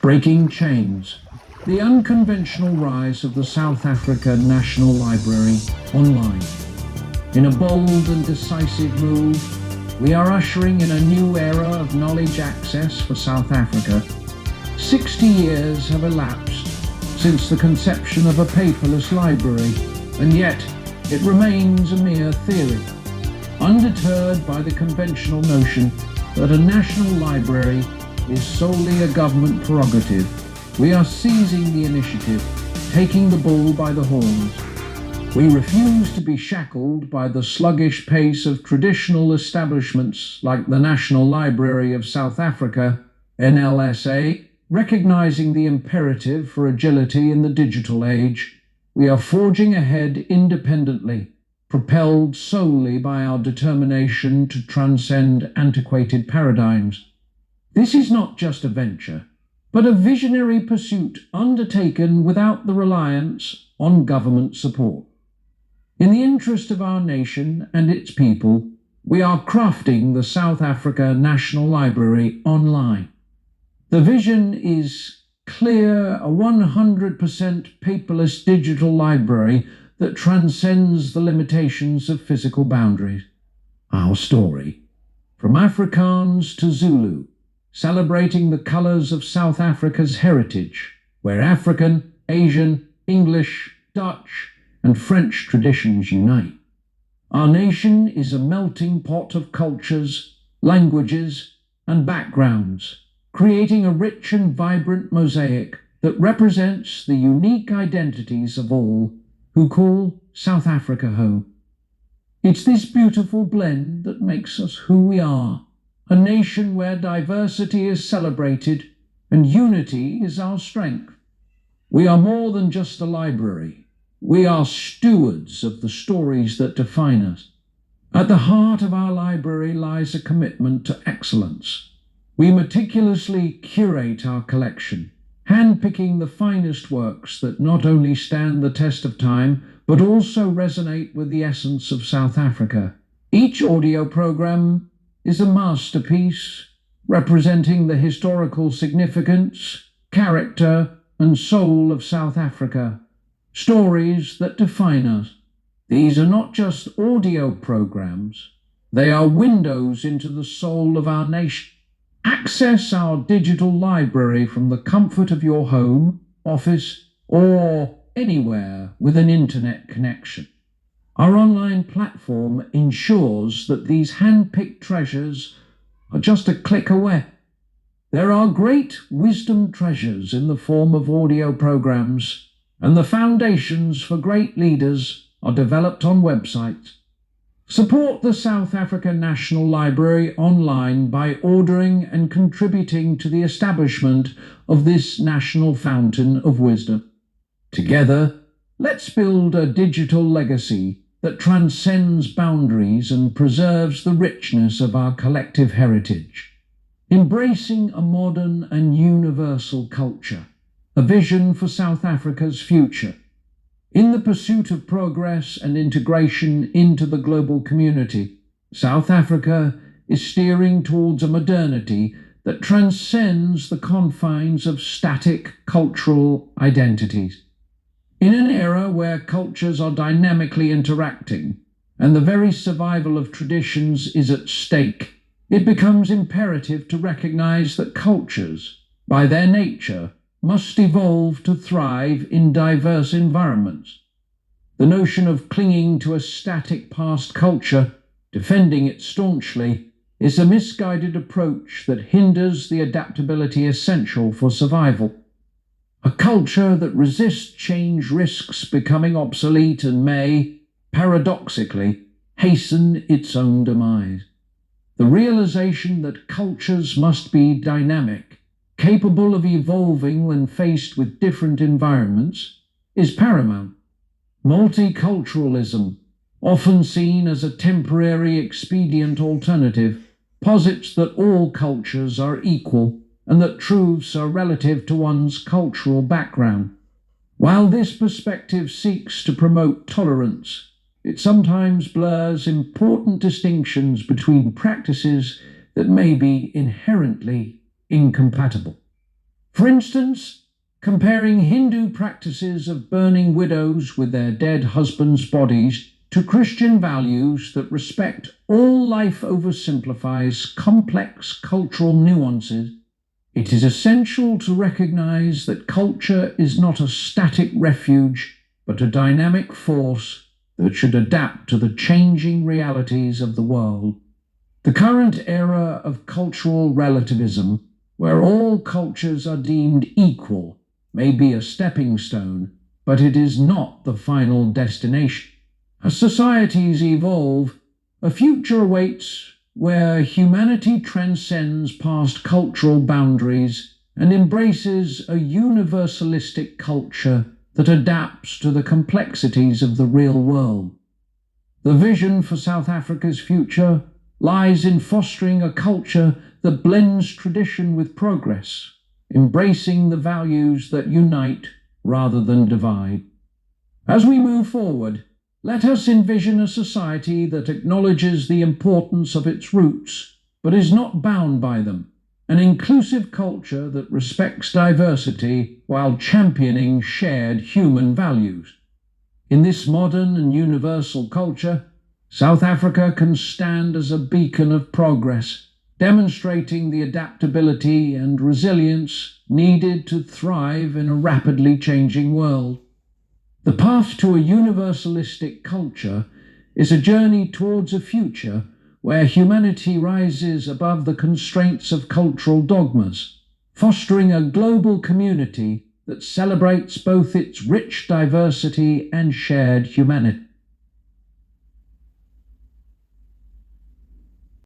Breaking chains. The unconventional rise of the South Africa National Library online. In a bold and decisive move, we are ushering in a new era of knowledge access for South Africa. 60 years have elapsed since the conception of a paperless library, and yet it remains a mere theory. Undeterred by the conventional notion that a national library is solely a government prerogative, we are seizing the initiative, taking the bull by the horns. We refuse to be shackled by the sluggish pace of traditional establishments like the National Library of South Africa, NLSA. Recognizing the imperative for agility in the digital age, we are forging ahead independently, propelled solely by our determination to transcend antiquated paradigms. This is not just a venture, but a visionary pursuit undertaken without the reliance on government support. In the interest of our nation and its people, we are crafting the South Africa National Library online. The vision is clear: a 100% paperless digital library that transcends the limitations of physical boundaries. Our story, from Afrikaans to Zulu, celebrating the colours of South Africa's heritage, where African, Asian, English, Dutch, and French traditions unite. Our nation is a melting pot of cultures, languages, and backgrounds, creating a rich and vibrant mosaic that represents the unique identities of all who call South Africa home. It's this beautiful blend that makes us who we are, a nation where diversity is celebrated and unity is our strength. We are more than just a library. We are stewards of the stories that define us. At the heart of our library lies a commitment to excellence. We meticulously curate our collection, handpicking the finest works that not only stand the test of time, but also resonate with the essence of South Africa. Each audio program is a masterpiece representing the historical significance, character, and soul of South Africa, stories that define us. These are not just audio programs, they are windows into the soul of our nation. Access our digital library from the comfort of your home, office, or anywhere with an internet connection. Our online platform ensures that these hand-picked treasures are just a click away. There are great wisdom treasures in the form of audio programs, and the foundations for great leaders are developed on websites. Support the South Africa National Library online by ordering and contributing to the establishment of this national fountain of wisdom. Together, let's build a digital legacy that transcends boundaries and preserves the richness of our collective heritage. Embracing a modern and universal culture, a vision for South Africa's future. In the pursuit of progress and integration into the global community, South Africa is steering towards a modernity that transcends the confines of static cultural identities. In an era where cultures are dynamically interacting and the very survival of traditions is at stake, it becomes imperative to recognize that cultures, by their nature, must evolve to thrive in diverse environments. The notion of clinging to a static past culture, defending it staunchly, is a misguided approach that hinders the adaptability essential for survival. A culture that resists change risks becoming obsolete and may, paradoxically, hasten its own demise. The realization that cultures must be dynamic, capable of evolving when faced with different environments, is paramount. Multiculturalism, often seen as a temporary expedient alternative, posits that all cultures are equal and that truths are relative to one's cultural background. While this perspective seeks to promote tolerance, it sometimes blurs important distinctions between practices that may be inherently incompatible. For instance, comparing Hindu practices of burning widows with their dead husbands' bodies to Christian values that respect all life oversimplifies complex cultural nuances, it is essential to recognize that culture is not a static refuge, but a dynamic force that should adapt to the changing realities of the world. The current era of cultural relativism, where all cultures are deemed equal, may be a stepping stone, but it is not the final destination. As societies evolve, a future awaits where humanity transcends past cultural boundaries and embraces a universalistic culture that adapts to the complexities of the real world. The vision for South Africa's future lies in fostering a culture that blends tradition with progress, embracing the values that unite rather than divide. As we move forward, let us envision a society that acknowledges the importance of its roots, but is not bound by them, an inclusive culture that respects diversity while championing shared human values. In this modern and universal culture, South Africa can stand as a beacon of progress, demonstrating the adaptability and resilience needed to thrive in a rapidly changing world. The path to a universalistic culture is a journey towards a future where humanity rises above the constraints of cultural dogmas, fostering a global community that celebrates both its rich diversity and shared humanity.